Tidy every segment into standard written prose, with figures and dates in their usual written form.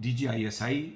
DGISI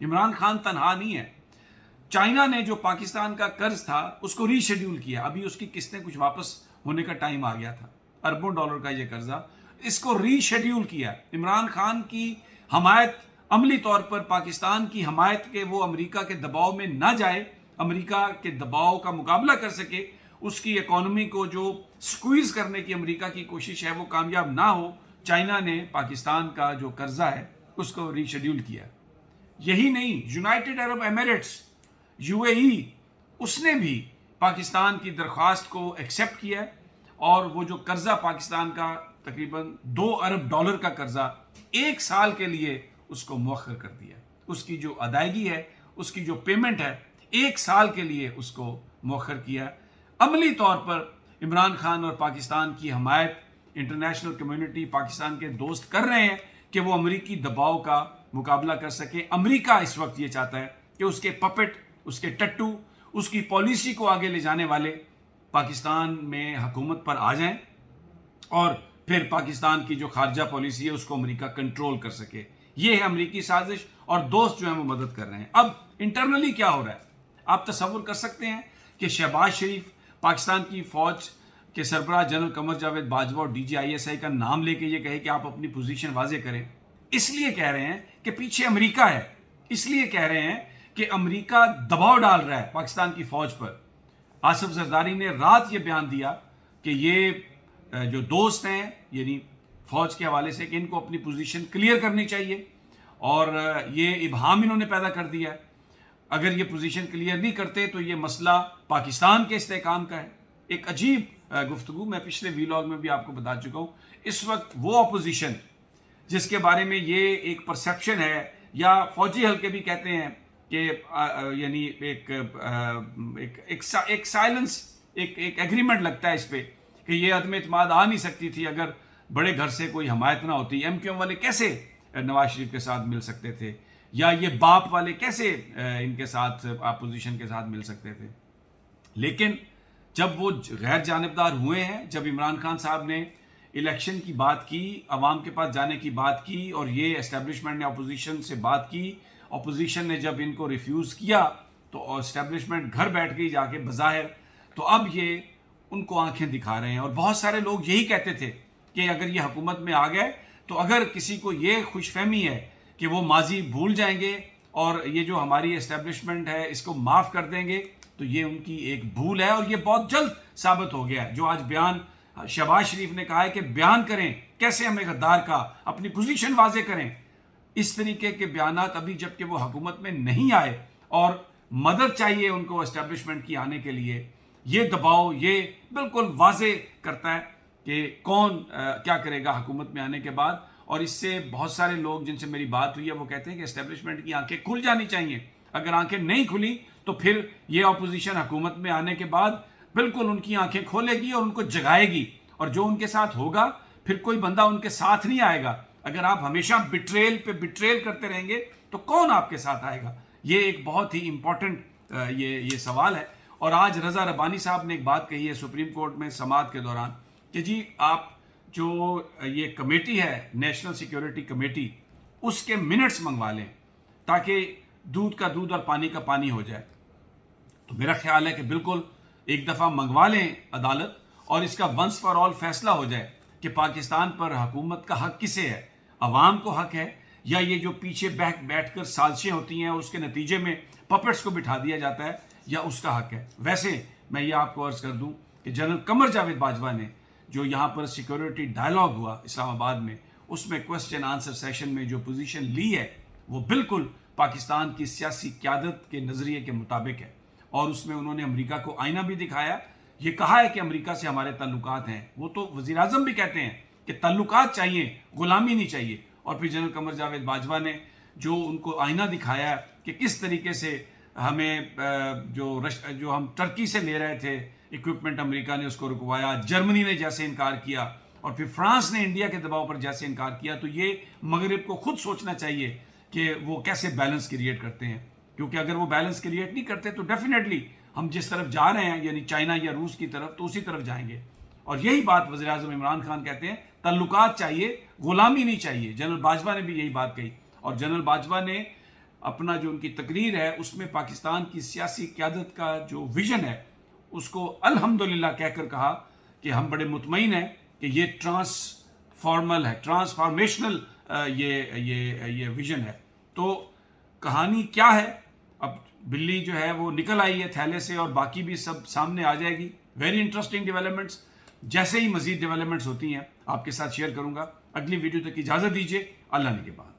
Imran Khan تنہا نہیں ہے. چائنا نے جو پاکستان کا قرض تھا اس کو ری شیڈیول کیا. ابھی اس کی قسطیں کچھ واپس ہونے کا ٹائم آ گیا تھا. اربوں ڈالر کا یہ قرضہ, اس کو ری شیڈیول کیا. عمران خان کی حمایت, عملی طور پر پاکستان کی حمایت کہ وہ امریکہ کے دباؤ میں نہ جائے, امریکہ کے دباؤ کا مقابلہ کر سکے, اس کی اکانومی کو جو سکویز کرنے کی امریکہ کی کوشش ہے وہ کامیاب نہ ہو, چائنا نے پاکستان کا جو قرضہ ہے اس کو ری شیڈیول کیا. یہی نہیں, یونائٹڈ عرب ایمریٹس UAE, اس نے بھی پاکستان کی درخواست کو ایکسیپٹ کیا اور وہ جو قرضہ پاکستان کا تقریباً $2 ارب کا قرضہ 1 سال کے لیے اس کو مؤخر کر دیا. اس کی جو ادائیگی ہے, اس کی جو پیمنٹ ہے, 1 سال کے لیے اس کو مؤخر کیا. عملی طور پر عمران خان اور پاکستان کی حمایت انٹرنیشنل کمیونٹی, پاکستان کے دوست کر رہے ہیں کہ وہ امریکی دباؤ کا مقابلہ کر سکے. امریکہ اس وقت یہ چاہتا ہے کہ اس کے پپٹ, اس کے ٹٹو, اس کی پالیسی کو آگے لے جانے والے پاکستان میں حکومت پر آ جائیں اور پھر پاکستان کی جو خارجہ پالیسی ہے اس کو امریکہ کنٹرول کر سکے. یہ ہے امریکی سازش اور دوست جو ہیں وہ مدد کر رہے ہیں. اب انٹرنلی کیا ہو رہا ہے آپ تصور کر سکتے ہیں کہ شہباز شریف پاکستان کی فوج کے سربراہ جنرل قمر جاوید باجوہ اور DGISI کا نام لے کے یہ کہے کہ آپ اپنی پوزیشن واضح کریں. اس لیے کہہ رہے ہیں کہ پیچھے امریکہ ہے, اس لیے کہہ رہے ہیں کہ امریکہ دباؤ ڈال رہا ہے پاکستان کی فوج پر. آصف زرداری نے رات یہ بیان دیا کہ یہ جو دوست ہیں یعنی فوج کے حوالے سے کہ ان کو اپنی پوزیشن کلیئر کرنی چاہیے, اور یہ ابہام انہوں نے پیدا کر دیا ہے. اگر یہ پوزیشن کلیئر نہیں کرتے تو یہ مسئلہ پاکستان کے استحکام کا ہے. ایک عجیب گفتگو میں پچھلے ویلاگ میں بھی آپ کو بتا چکا ہوں. اس وقت وہ اپوزیشن جس کے بارے میں یہ ایک پرسیپشن ہے, یا فوجی حلقے بھی کہتے ہیں کہ یعنی ایک سائلنس, ایک ایگریمنٹ لگتا ہے اس پہ کہ یہ عدم اعتماد آ نہیں سکتی تھی اگر بڑے گھر سے کوئی حمایت نہ ہوتی. MQM والے کیسے نواز شریف کے ساتھ مل سکتے تھے, یا یہ باپ والے کیسے ان کے ساتھ اپوزیشن کے ساتھ مل سکتے تھے. لیکن جب وہ غیر جانبدار ہوئے ہیں, جب عمران خان صاحب نے الیکشن کی بات کی, عوام کے پاس جانے کی بات کی, اور یہ اسٹیبلشمنٹ نے اپوزیشن سے بات کی, اپوزیشن نے جب ان کو ریفیوز کیا تو اسٹیبلشمنٹ گھر بیٹھ گئی جا کے بظاہر. تو اب یہ ان کو آنکھیں دکھا رہے ہیں. اور بہت سارے لوگ یہی کہتے تھے کہ اگر یہ حکومت میں آ گئے تو اگر کسی کو یہ خوش فہمی ہے کہ وہ ماضی بھول جائیں گے اور یہ جو ہماری اسٹیبلشمنٹ ہے اس کو معاف کر دیں گے, تو یہ ان کی ایک بھول ہے, اور یہ بہت جلد ثابت ہو گیا ہے. جو آج بیان شہباز شریف نے کہا ہے کہ بیان کریں کیسے ہمیں غدار کا, اپنی پوزیشن واضح کریں, اس طریقے کے بیانات ابھی جب کہ وہ حکومت میں نہیں آئے اور مدد چاہیے ان کو اسٹیبلشمنٹ کی آنے کے لیے, یہ دباؤ یہ بالکل واضح کرتا ہے کہ کون کیا کرے گا حکومت میں آنے کے بعد. اور اس سے بہت سارے لوگ جن سے میری بات ہوئی ہے وہ کہتے ہیں کہ اسٹیبلشمنٹ کی آنکھیں کھل جانی چاہیے. اگر آنکھیں نہیں کھلی تو پھر یہ اپوزیشن حکومت میں آنے کے بعد بالکل ان کی آنکھیں کھولے گی اور ان کو جگائے گی, اور جو ان کے ساتھ ہوگا پھر کوئی بندہ ان کے ساتھ نہیں آئے گا. اگر آپ ہمیشہ بٹریل پہ بٹریل کرتے رہیں گے تو کون آپ کے ساتھ آئے گا. یہ ایک بہت ہی امپورٹنٹ یہ سوال ہے. اور آج رضا ربانی صاحب نے ایک بات کہی ہے سپریم کورٹ میں سماعت کے دوران کہ جی آپ جو یہ کمیٹی ہے نیشنل سیکیورٹی کمیٹی, اس کے منٹس منگوا لیں تاکہ دودھ کا دودھ اور پانی کا پانی ہو جائے. تو میرا خیال ہے کہ بالکل ایک دفعہ منگوا لیں عدالت, اور اس کا ونس فار آل فیصلہ ہو جائے کہ پاکستان پر حکومت کا حق کسے ہے. عوام کو حق ہے, یا یہ جو پیچھے بیٹھ کر سازشیں ہوتی ہیں اور اس کے نتیجے میں پپٹس کو بٹھا دیا جاتا ہے, یا اس کا حق ہے. ویسے میں یہ آپ کو عرض کر دوں کہ جنرل قمر جاوید باجوہ نے جو یہاں پر سیکورٹی ڈائلاگ ہوا اسلام آباد میں, اس میں کوسچن آنسر سیشن میں جو پوزیشن لی ہے وہ بالکل پاکستان کی سیاسی قیادت کے نظریے کے مطابق ہے. اور اس میں انہوں نے امریکہ کو آئینہ بھی دکھایا, یہ کہا ہے کہ امریکہ سے ہمارے تعلقات ہیں. وہ تو وزیر اعظم بھی کہتے ہیں کہ تعلقات چاہیے, غلامی نہیں چاہیے. اور پھر جنرل قمر جاوید باجوہ نے جو ان کو آئینہ دکھایا کہ کس طریقے سے ہمیں جو ہم ترکی سے لے رہے تھے اکوپمنٹ, امریکہ نے اس کو رکوایا, جرمنی نے جیسے انکار کیا, اور پھر فرانس نے انڈیا کے دباؤ پر جیسے انکار کیا. تو یہ مغرب کو خود سوچنا چاہیے کہ وہ کیسے بیلنس کریٹ کرتے ہیں, کیونکہ اگر وہ بیلنس کریٹ نہیں کرتے تو ڈیفینیٹلی ہم جس طرف جا رہے ہیں یعنی چائنا یا روس کی طرف, تو اسی طرف جائیں گے. اور یہی بات وزیر اعظم عمران خان کہتے ہیں, تعلقات چاہیے, غلامی نہیں چاہیے. جنرل باجوہ نے بھی یہی بات کہی, اور جنرل باجوہ نے اپنا جو ان کی تقریر ہے اس میں پاکستان کی سیاسی قیادت کا جو ویژن ہے اس کو الحمدللہ کہہ کر کہا کہ ہم بڑے مطمئن ہیں کہ یہ ٹرانسفارمل ہے، ٹرانسفارمیشنل یہ ویژن ہے. تو کہانی کیا ہے؟ اب بلی جو ہے وہ نکل آئی ہے تھیلے سے اور باقی بھی سب سامنے آ جائے گی. Very interesting developments. جیسے ہی مزید ڈیولپمنٹس ہوتی ہیں آپ کے ساتھ شیئر کروں گا. اگلی ویڈیو تک اجازت دیجیے. اللہ نے کے بعد.